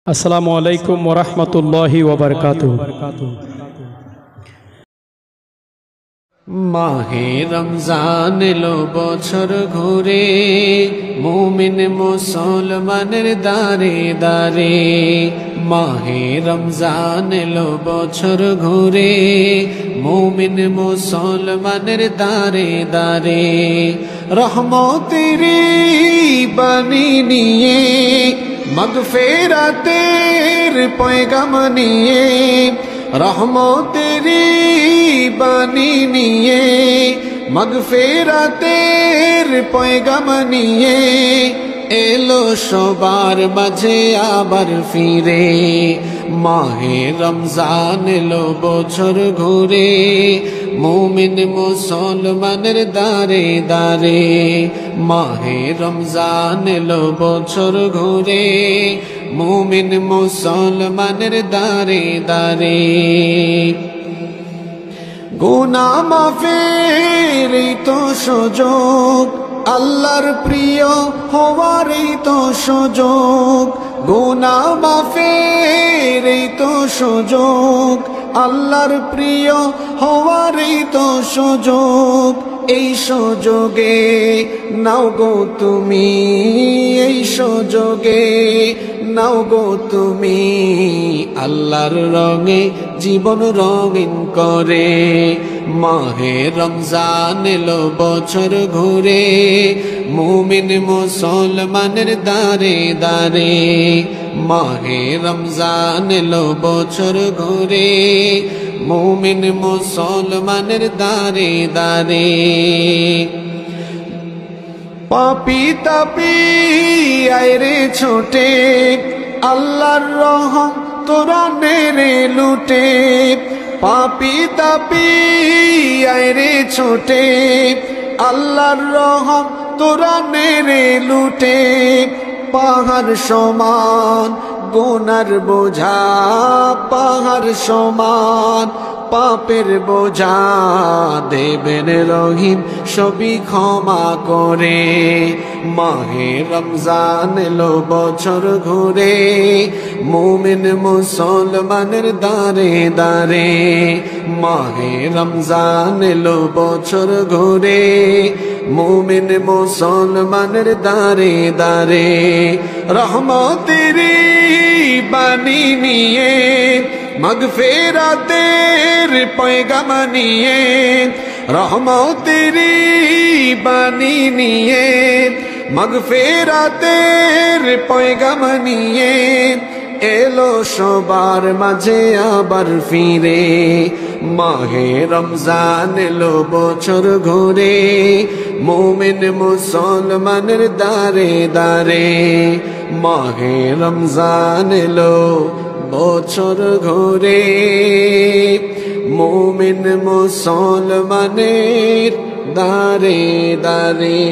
আসসালামু আলাইকুম ওয়া রাহমাতুল্লাহি ওয়া বারাকাতুহু। মাহে রমজান এলো বছর ঘুরে, মুমিন মুসলমানের দারে দারে। মাহে রমজান এলো বছর ঘুরে, মুমিন মুসলমানের দারে দারে। রহমতেরি বাণী নিয়ে, মাগফিরাতের পয়গাম নিয়ে, রহমতেরি বাণী নিয়ে, মাগফিরাতের পয়গাম নিয়ে, এলো সবার মাঝে আবার ফিরে। মাহে রমজান এলো বছর ঘুরে, মুমিন মুসলমানের দারে দারে। মাহে রমজান এলো বছর ঘুরে, মুমিন মুসলমানের দারে দারে। গুনাহ মাফের এই তো সুযোগ, আল্লাহর প্রিয় হওয়ার এই তো সুযোগ। গুনাহ মাফের এই তো সুযোগ, আল্লাহর প্রিয় হওয়ার এই তো সুযোগ। এই সুযোগে নাও গো তুমি, এই সুযোগে নাও গো তুমি, আল্লাহর রঙে জীবন রঙিন করে। মাহে রমজান এলো বছর ঘুরে, মুমিন মুসলমানের দারে দারে। মাহে রমজান এলো বছর ঘুরে, মুমিন মুসলমানের দারে দারে। পাপী তাপী আইরে ছোটে, আল্লাহর রহম তোরা নেরে লুটে। পাপী তাপী আইরে ছোটে, আল্লাহর রহম তোরা নেরে লুটে। পাহাড় সমান গুনার বোঝা, পাহাড় সমান পাপের বোঝা, দেবেন রহিম সবই ক্ষমা করে। মাহে রমজান এলো বছর ঘুরে, মুমিন মুসলমানের দারে দারে। মাহে রমজান এলো বছর ঘুরে, মুমিন মুসলমানের দারে দারে। রহমতেরি বাণী নিয়ে, মাগফিরাতের পয়গাম নিয়ে, রহমতেরি বাণী নিয়ে, মাগফিরাতের পয়গাম নিয়ে, এলো সবার মাঝে আবার ফিরে। মাহে রমজান এলো বছর ঘুরে, মুমিন মুসলমানের দারে দারে। মাহে রমজান এলো বছর ঘুরে, মুমিন মুসলমানের দারে দারে।